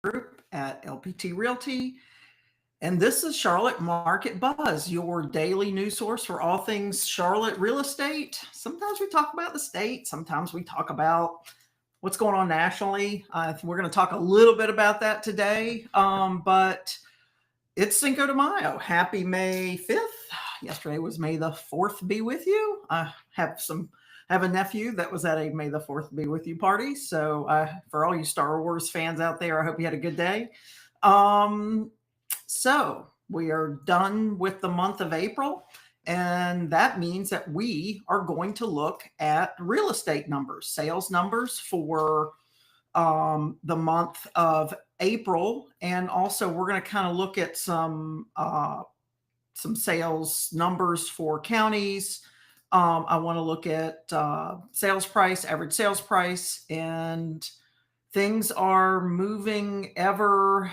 Group at LPT Realty, and this is Charlotte Market Buzz, your daily news source for all things Charlotte real estate. Sometimes we talk about the state, sometimes we talk about what's going on nationally. We're going to talk a little bit about that today, but it's Cinco de Mayo. Happy May 5th. Yesterday was May the 4th be with you. I have a nephew that was at a May the 4th be with you party. So for all you Star Wars fans out there, I hope you had a good day. Um, so we are done with the month of April, and that means that we are going to look at real estate numbers, sales numbers for the month of April, and also we're going to kind of look at some sales numbers for counties. I want to look at sales price, average sales price, and things are moving ever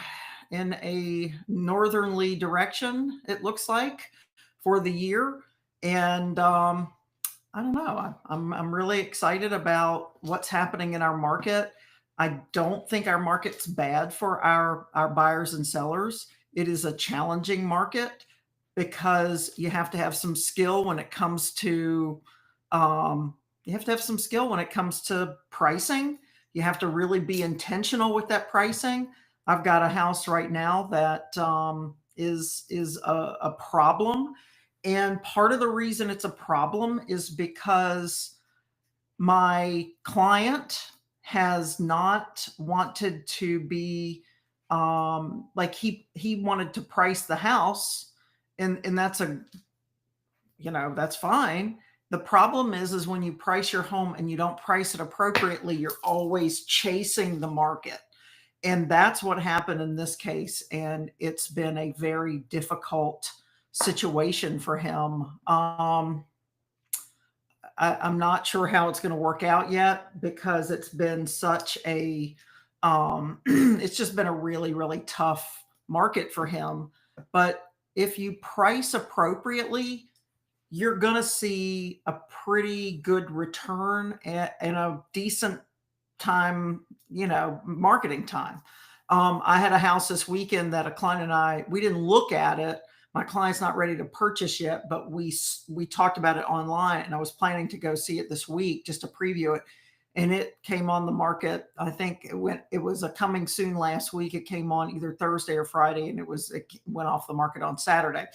in a northerly direction, it looks like, for the year. And I don't know. I'm really excited about what's happening in our market. I don't think our market's bad for our buyers and sellers. It is a challenging market because you have to have some skill when it comes to you have to have some skill when it comes to pricing. You have to really be intentional with that pricing. I've got a house right now that is a problem, and part of the reason it's a problem is because my client has not wanted to be like he wanted to price the house, and that's a that's fine. The problem is when you price your home and you don't price it appropriately, you're always chasing the market. And that's what happened in this case. And it's been a very difficult situation for him. I'm not sure how it's going to work out yet because it's been such a, it's just been a really, really tough market for him. But if you price appropriately, you're going to see a pretty good return and a decent time, marketing time. I had a house this weekend that a client and we didn't look at it. My client's not ready to purchase yet, but we talked about it online, and I was planning to go see it this week just to preview it. And it came on the market. I think it was a coming soon last week. It came on either Thursday or Friday, and it went off the market on Saturday.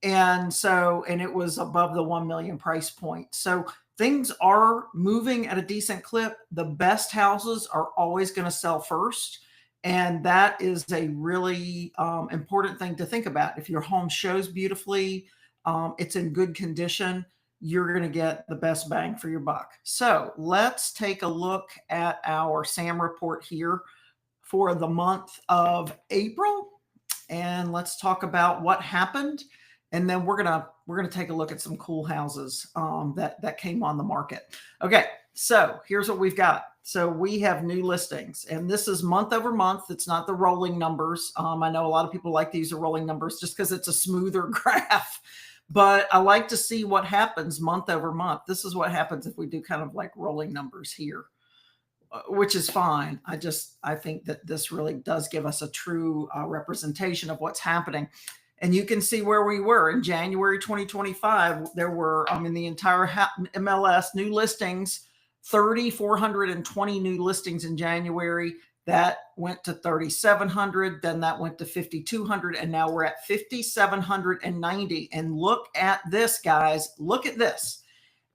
And it was above the 1 million price point. So things are moving at a decent clip. The best houses are always going to sell first. And that is a really important thing to think about. If your home shows beautifully, it's in good condition, you're going to get the best bang for your buck. So let's take a look at our SAM report here for the month of April. And let's talk about what happened. And then we're gonna take a look at some cool houses that came on the market. Okay, so here's what we've got. So we have new listings, and this is month over month. It's not the rolling numbers. I know a lot of people like to use the rolling numbers just because it's a smoother graph, but I like to see what happens month over month. This is what happens if we do kind of like rolling numbers here, which is fine. I think that this really does give us a true representation of what's happening. And you can see where we were in January 2025. There were, in the entire MLS, new listings, 3,420 new listings in January. That went to 3,700. Then that went to 5,200. And now we're at 5,790. And look at this, guys. Look at this.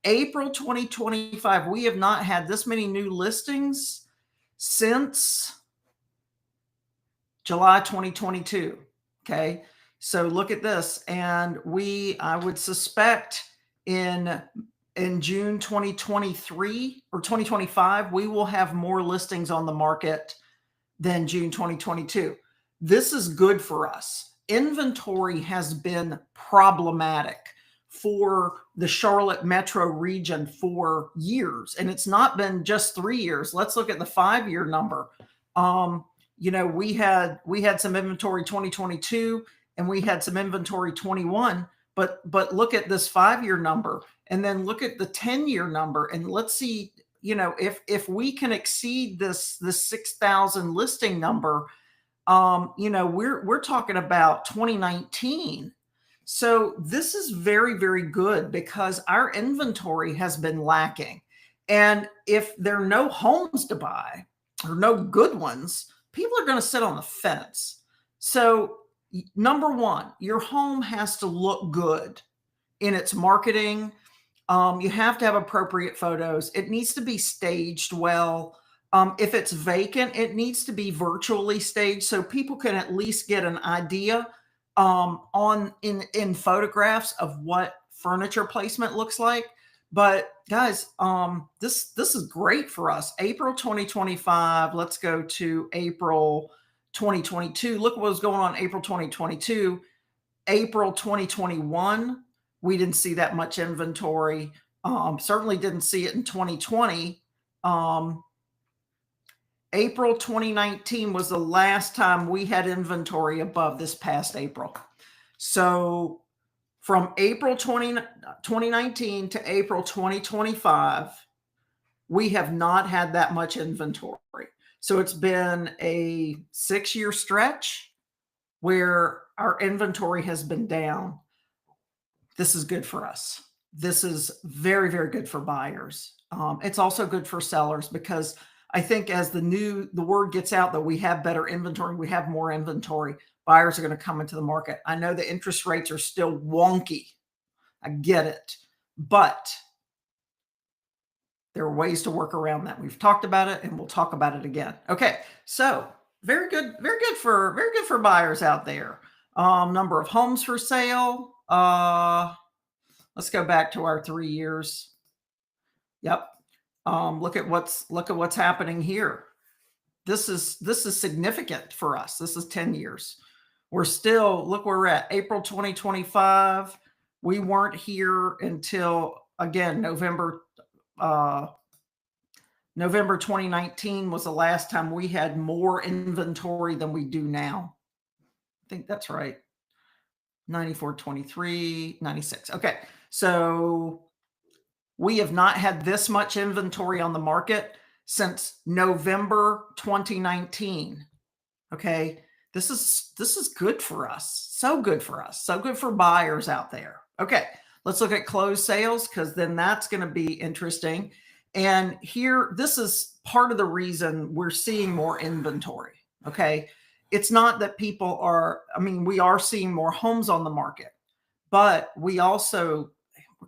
April 2025, we have not had this many new listings since July 2022. Okay. So look at this, and I would suspect in June 2023 or 2025, we will have more listings on the market than June 2022. This is good for us. Inventory has been problematic for the Charlotte metro region for years, and it's not been just 3 years. Let's look at the 5-year number. We had some inventory 2022. And we had some inventory 21, but look at this 5-year number, and then look at the 10-year number, and let's see, if we can exceed this 6,000 listing number, You know, we're talking about 2019. So this is very, very good because our inventory has been lacking. And if there are no homes to buy or no good ones, people are going to sit on the fence. So, number one, your home has to look good in its marketing. You have to have appropriate photos. It needs to be staged well. If it's vacant, it needs to be virtually staged so people can at least get an idea on in photographs of what furniture placement looks like. But guys, this is great for us. April 2025. Let's go to April 2022. Look what was going on April 2022. April 2021, we didn't see that much inventory. Certainly didn't see it in 2020. April 2019 was the last time we had inventory above this past April. So from April 2019 to April 2025, we have not had that much inventory. So it's been a 6-year stretch where our inventory has been down. This is good for us. This is very, very good for buyers. It's also good for sellers because I think as the word gets out that we have better inventory, we have more inventory, buyers are going to come into the market. I know the interest rates are still wonky. I get it, but there are ways to work around that. We've talked about it and we'll talk about it again. Okay. So very good for buyers out there. Number of homes for sale. Let's go back to our 3 years. Yep. Look at what's happening here. This is significant for us. This is 10 years. We're still, look where we're at, April 2025. We weren't here until, again, November 2019 was the last time we had more inventory than we do now. I think that's right. 94, 23, 96. Okay. So we have not had this much inventory on the market since November 2019. Okay. This is good for us. So good for us. So good for buyers out there. Okay. Let's look at closed sales because then that's going to be interesting. And here, this is part of the reason we're seeing more inventory. Okay. It's not that people are, I mean, we are seeing more homes on the market, but we're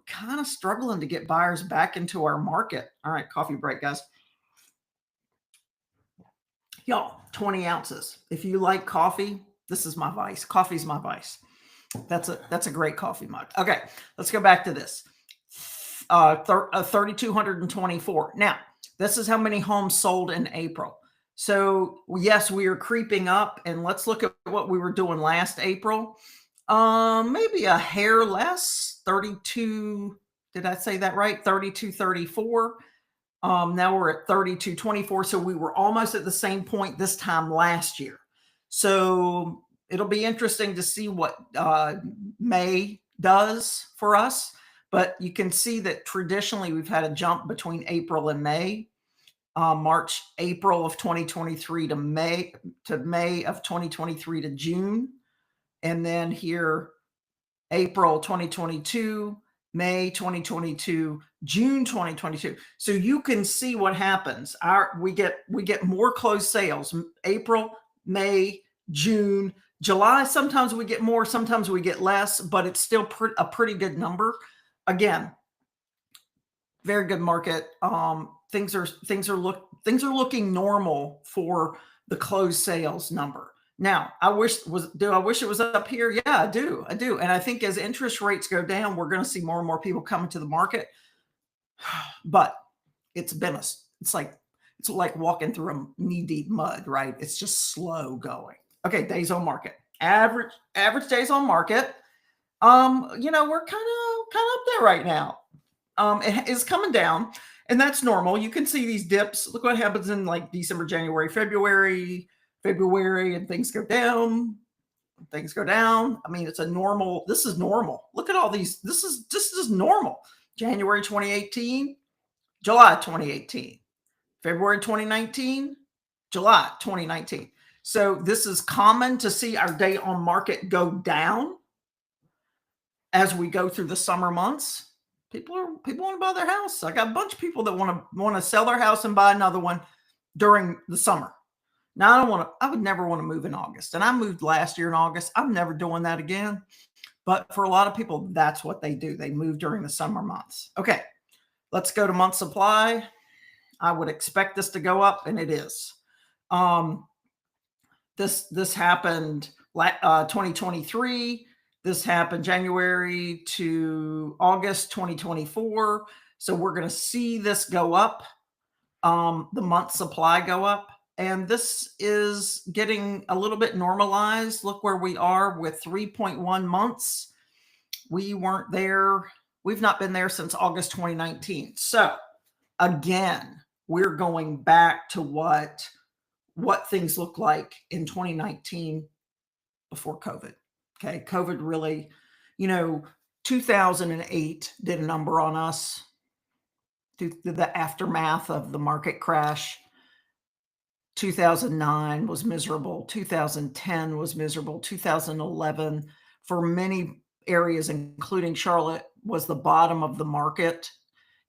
kind of struggling to get buyers back into our market. All right. Coffee break, guys. Y'all, 20 ounces. If you like coffee, this is my vice. Coffee's my vice. That's a great coffee mug. Okay, let's go back to this. 3,224. Now, this is how many homes sold in April. So yes, we are creeping up, and let's look at what we were doing last April. Maybe a hair less, 32. Did I say that right? 3234. Now we're at 3224. So we were almost at the same point this time last year. So it'll be interesting to see what May does for us. But you can see that traditionally we've had a jump between April and May. April of 2023 to May of 2023 to June. And then here, April 2022, May 2022, June 2022. So you can see what happens. We get more closed sales. April, May, June, July. Sometimes we get more, sometimes we get less, but it's still a pretty good number. Again, very good market. Things are looking normal for the closed sales number. Now, do I wish it was up here? Yeah, I do. And I think as interest rates go down, we're going to see more and more people coming to the market. But it's like walking through a knee-deep mud, right? It's just slow going. Okay, days on market. Average days on market. We're kind of up there right now. It is coming down, and that's normal. You can see these dips. Look what happens in like December, January, February, and things go down. I mean, this is normal. Look at all these. This is normal. January 2018, July 2018, February 2019, July 2019. So this is common to see our day on market go down as we go through the summer months. People want to buy their house. I got a bunch of people that want to sell their house and buy another one during the summer. Now I would never want to move in August. And I moved last year in August. I'm never doing that again. But for a lot of people, that's what they do. They move during the summer months. Okay, let's go to month supply. I would expect this to go up, and it is. This happened 2023. This happened January to August 2024. So we're going to see this go up, the month supply go up. And this is getting a little bit normalized. Look where we are with 3.1 months. We weren't there. We've not been there since August 2019. So again, we're going back to what things look like in 2019 before COVID. Okay. COVID really, 2008 did a number on us through the aftermath of the market crash. 2009 was miserable. 2010 was miserable. 2011 for many areas, including Charlotte, was the bottom of the market.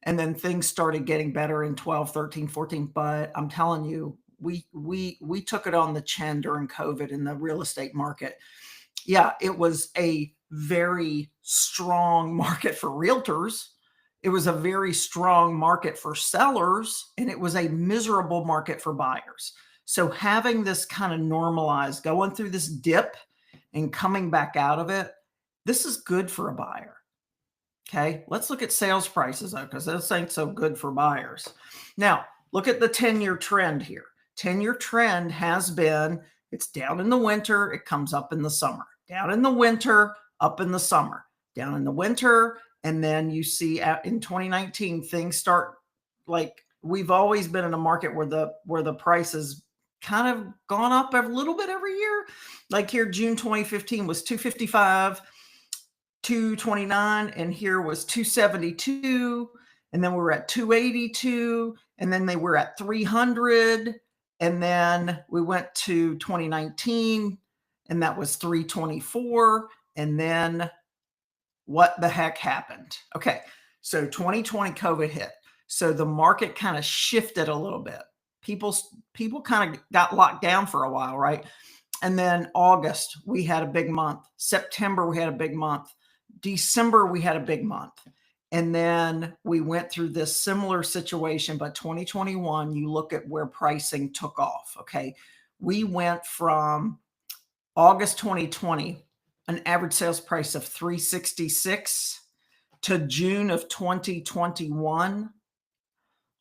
And then things started getting better in 12, 13, 14. But I'm telling you, we took it on the chin during COVID in the real estate market. Yeah, it was a very strong market for realtors. It was a very strong market for sellers, and it was a miserable market for buyers. So having this kind of normalized, going through this dip and coming back out of it, this is good for a buyer. Okay, let's look at sales prices though, because this ain't so good for buyers. Now, look at the 10-year trend here. 10-year trend has been, it's down in the winter, it comes up in the summer. Down in the winter, up in the summer. Down in the winter, and then you see in 2019, things start, like, we've always been in a market where the prices kind of gone up a little bit every year. Like here, June 2015 was 255, 229, and here was 272, and then we were at 282, and then they were at 300, and then we went to 2019, and that was 324, and then what the heck happened? Okay, so 2020 COVID hit. So the market kind of shifted a little bit. People kind of got locked down for a while, right? And then August, we had a big month. September, we had a big month. December, we had a big month. And then we went through this similar situation, but 2021, you look at where pricing took off, okay? We went from August 2020, an average sales price of 366 to June of 2021,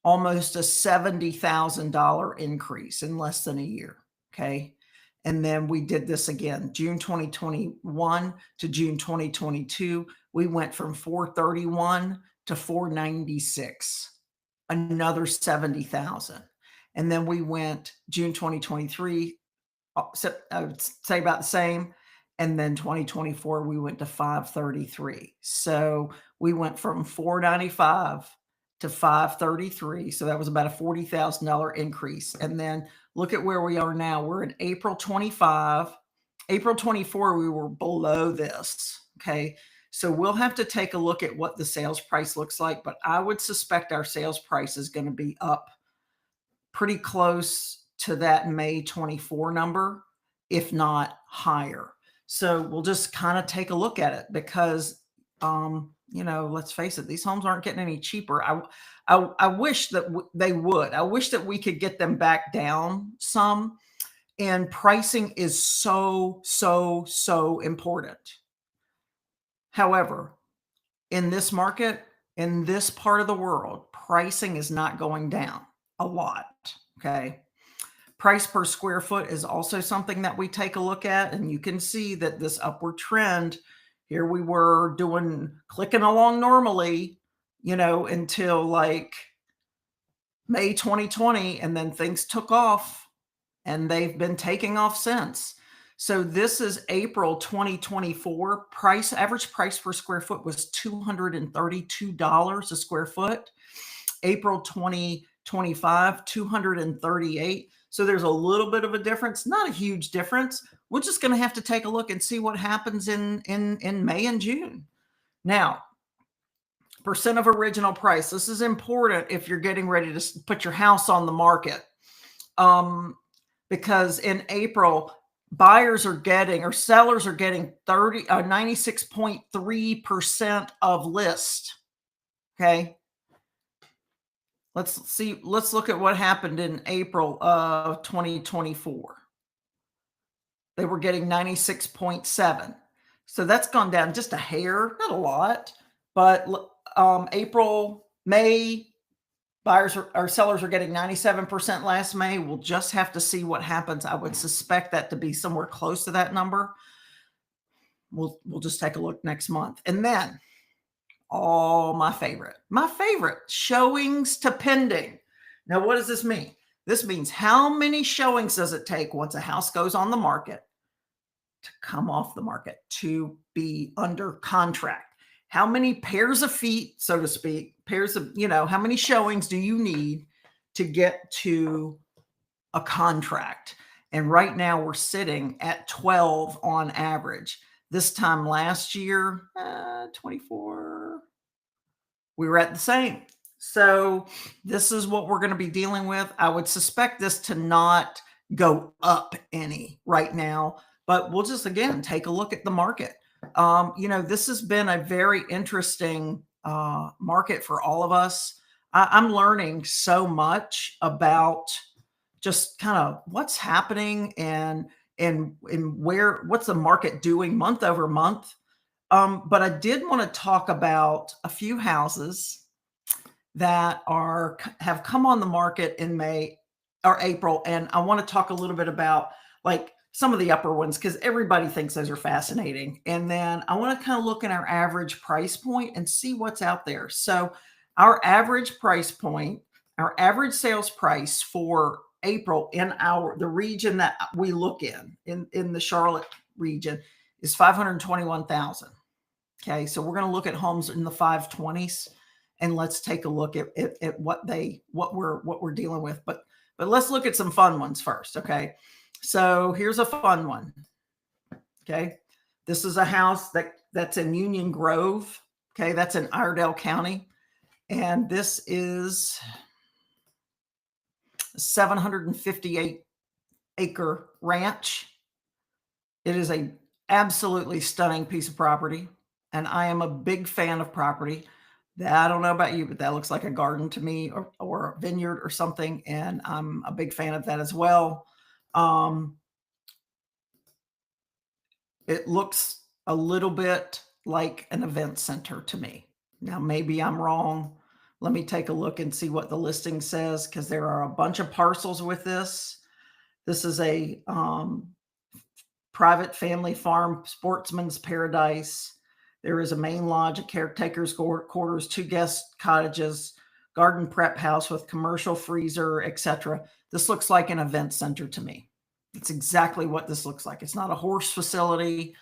almost a $70,000 increase in less than a year. Okay. And then we did this again, June 2021 to June 2022. We went from 431 to 496, another 70,000. And then we went June 2023, I would say about the same. And then 2024, we went to 533. So we went from 495 to 533. So that was about a $40,000 increase. And then look at where we are now. We're in April 25. April 24, we were below this. Okay. So we'll have to take a look at what the sales price looks like, but I would suspect our sales price is going to be up pretty close to that May 24 number, if not higher. So we'll just kind of take a look at it because, let's face it, these homes aren't getting any cheaper. I wish that they would. I wish that we could get them back down some. And pricing is so, so, so important. However, in this market, in this part of the world, pricing is not going down a lot. Okay. Price per square foot is also something that we take a look at. And you can see that this upward trend, here we were clicking along normally, until like May 2020, and then things took off and they've been taking off since. So this is April 2024. Average price per square foot was $232 a square foot. April 2025, $238. So there's a little bit of a difference, not a huge difference. We're just going to have to take a look and see what happens in May and June. Now, percent of original price. This is important if you're getting ready to put your house on the market. Because in April, buyers are getting, or sellers are getting 96.3% of list. Okay. Let's look at what happened in April of 2024. They were getting 96.7. So that's gone down just a hair, not a lot, but April, May, buyers or sellers are getting 97% last May. We'll just have to see what happens. I would suspect that to be somewhere close to that number. We'll just take a look next month. And then, my favorite, showings to pending. Now, what does this mean? This means how many showings does it take once a house goes on the market to come off the market, to be under contract? How many pairs of feet, so to speak, how many showings do you need to get to a contract? And right now we're sitting at 12 on average. This time last year, 24, we were at the same. So this is what we're going to be dealing with. I would suspect this to not go up any right now, but we'll just, again, take a look at the market. This has been a very interesting market for all of us. I'm learning so much about just kind of what's happening and what's the market doing month over month. But I did want to talk about a few houses that have come on the market in May or April, and I want to talk a little bit about like some of the upper ones because everybody thinks those are fascinating. And then I want to kind of look at our average price point and see what's out there. So our average price point, our average sales price for April in the region that we look in the Charlotte region is $521,000. Okay, so we're going to look at homes in the 520s, and let's take a look at what we're dealing with. But let's look at some fun ones first. Okay, so here's a fun one. Okay, this is a house that's in Union Grove. Okay, that's in Iredell County, and this is a 758 acre ranch. It is a absolutely stunning piece of property, and I am a big fan of property. I don't know about you, but that looks like a garden to me, or a vineyard or something, and I'm a big fan of that as well. It looks a little bit like an event center to me. Now, maybe I'm wrong. Let me take a look and see what the listing says, because there are a bunch of parcels with this. This is a private family farm, sportsman's paradise. There is a main lodge, a caretaker's quarters, 2 guest cottages, garden prep house with commercial freezer, etc. This looks like an event center to me. It's exactly what this looks like. It's not a horse facility.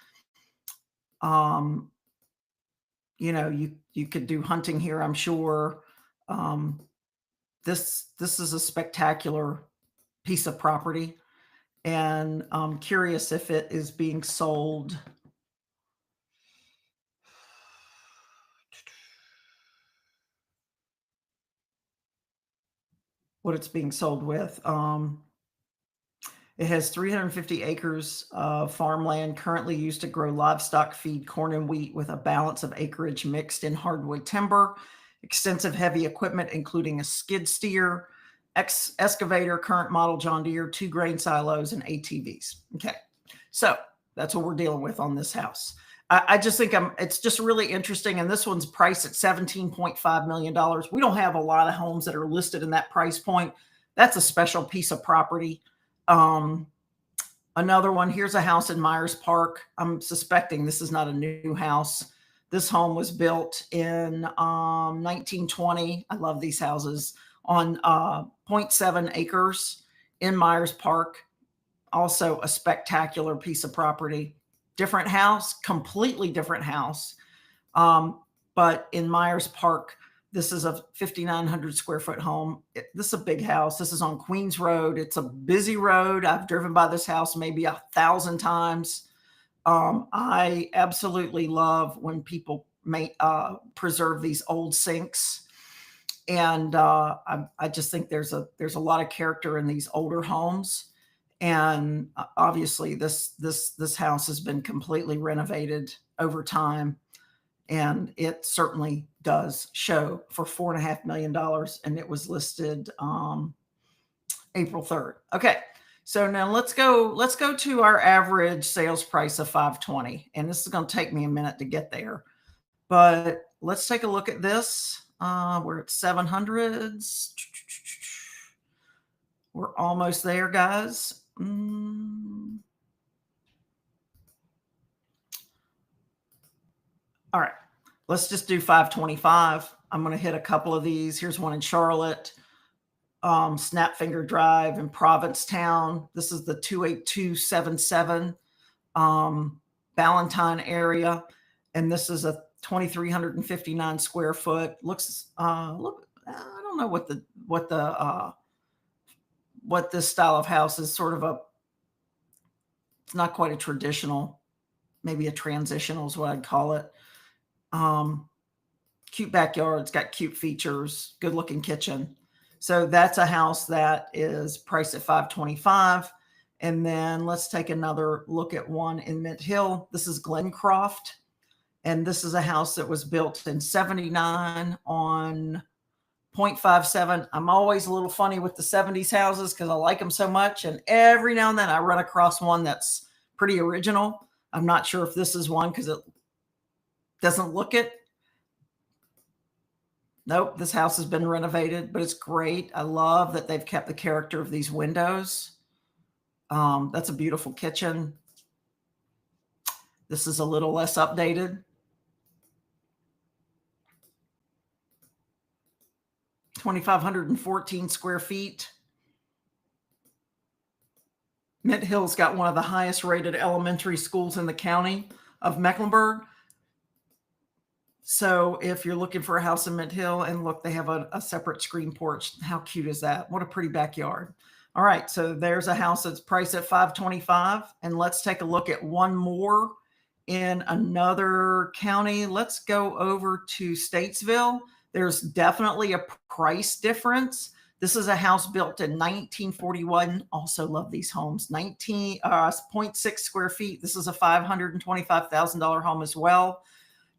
You could do hunting here, I'm sure. This is a spectacular piece of property, and I'm curious if it is being sold. What it's being sold with. It has 350 acres of farmland currently used to grow livestock, feed, corn, and wheat, with a balance of acreage mixed in hardwood timber, extensive heavy equipment, including a skid steer, excavator, current model John Deere, 2 grain silos, and ATVs. Okay, so that's what we're dealing with on this house. I just think it's just really interesting. And this one's priced at $17.5 million. We don't have a lot of homes that are listed in that price point. That's a special piece of property. Another one, here's a house in Myers Park. I'm suspecting this is not a new house. This home was built in 1920. I love these houses, on 0.7 acres in Myers Park. Also a spectacular piece of property. Different house, completely different house. But in Myers Park, This is a 5,900 square foot home. This is a big house. This is on Queens Road. It's a busy road. I've driven by this house maybe 1,000 times. I absolutely love when people preserve these old sinks. And I just think there's a lot of character in these older homes. And obviously this house has been completely renovated over time, and it certainly does show for $4.5 million, and it was listed April 3rd. Okay, so now let's go to our average sales price of 520, and this is going to take me a minute to get there, but let's take a look at this. We're at 700s. We're almost there, guys. All right, let's just do 525. I'm going to hit a couple of these. Here's one in Charlotte, Snapfinger Drive in Provincetown. This is the 28277 Ballantyne area, and this is a 2,359 square foot. Looks look. I don't know what this style of house is. Sort of it's not quite a traditional, maybe a transitional is what I'd call it. Cute backyard. It's got cute features, good looking kitchen. So that's a house that is priced at 525. And then let's take another look at one in Mint Hill. This is Glencroft. And this is a house that was built in 79 on 0.57. I'm always a little funny with the 70s houses because I like them so much. And every now and then I run across one that's pretty original. I'm not sure if this is one because it doesn't look it. Nope, this house has been renovated, but it's great. I love that they've kept the character of these windows. That's a beautiful kitchen. This is a little less updated. 2,514 square feet. Mint Hill's got one of the highest rated elementary schools in the county of Mecklenburg. So if you're looking for a house in Mint Hill, and look, they have a separate screen porch. How cute is that? What a pretty backyard. All right, so there's a house that's priced at 525. And let's take a look at one more in another county. Let's go over to Statesville. There's definitely a price difference. This is a house built in 1941. Also love these homes. 0.6 square feet. This is a $525,000 home as well.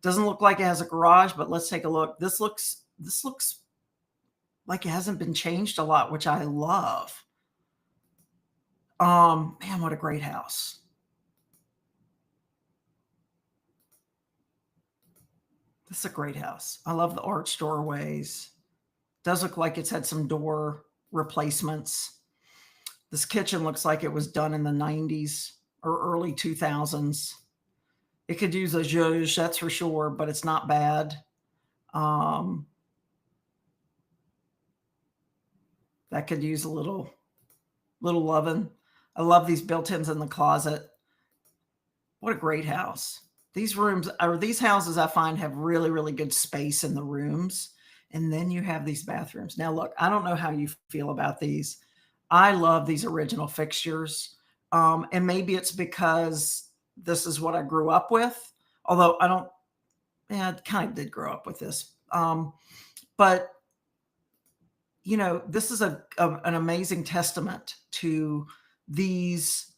Doesn't look like it has a garage, but let's take a look. This looks like it hasn't been changed a lot, which I love. Man, what a great house. This is a great house. I love the arched doorways. Does look like it's had some door replacements. This kitchen looks like it was done in the 90s or early 2000s. It could use a zhuzh, that's for sure, but it's not bad. That could use a little loving. I love these built-ins in the closet. What a great house. These rooms, or these houses, I find have really, really good space in the rooms. And then you have these bathrooms. Now, look, I don't know how you feel about these. I love these original fixtures. And maybe it's because this is what I grew up with. Although I kind of did grow up with this. But, you know, this is an amazing testament to this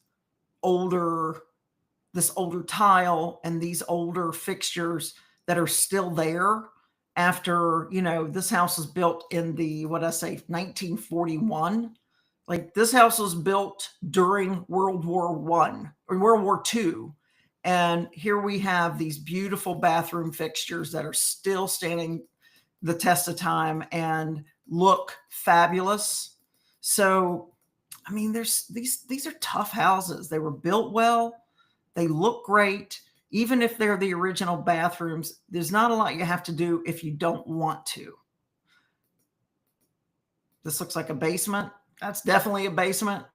older tile and these older fixtures that are still there after, you know, this house was built in the, 1941. Like, this house was built during World War I or World War II. And here we have these beautiful bathroom fixtures that are still standing the test of time and look fabulous. So, I mean, these are tough houses. They were built well. They look great. Even if they're the original bathrooms, there's not a lot you have to do if you don't want to. This looks like a basement. That's definitely a basement.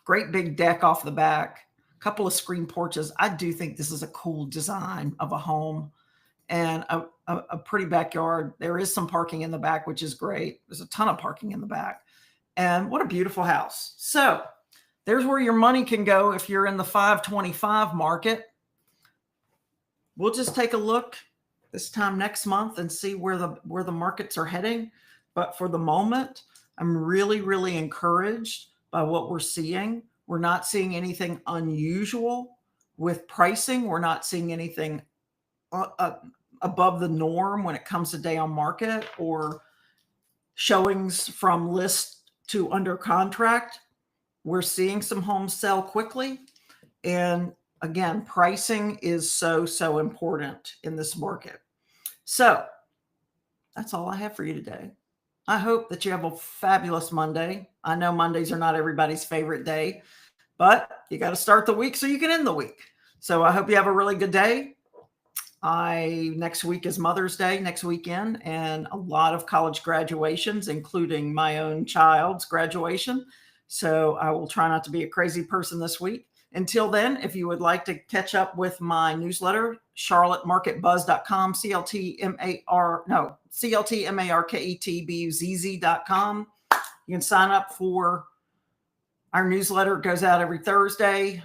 Great big deck off the back. Couple of screen porches. I do think this is a cool design of a home. and a pretty backyard. There is some parking in the back, which is great. There's a ton of parking in the back. And what a beautiful house. So there's where your money can go if you're in the 525 market. We'll just take a look this time next month and see where the markets are heading. But for the moment, I'm really, really encouraged by what we're seeing. We're not seeing anything unusual with pricing. We're not seeing anything above the norm when it comes to day on market or showings from list to under contract. We're seeing some homes sell quickly. And again, pricing is so important in this market. So that's all I have for you today. I hope that you have a fabulous Monday. I know Mondays are not everybody's favorite day, but you got to start the week so you can end the week. So I hope you have a really good day. Next week is Mother's Day, next weekend, and a lot of college graduations, including my own child's graduation. So I will try not to be a crazy person this week. Until then, if you would like to catch up with my newsletter, charlottemarketbuzz.com, CLTMARKETBUZZ.com. You can sign up for our newsletter. It goes out every Thursday.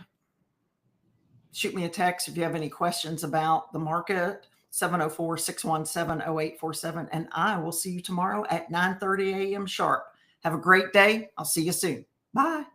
Shoot me a text if you have any questions about the market, 704-617-0847. And I will see you tomorrow at 9:30 a.m. sharp. Have a great day. I'll see you soon. Bye.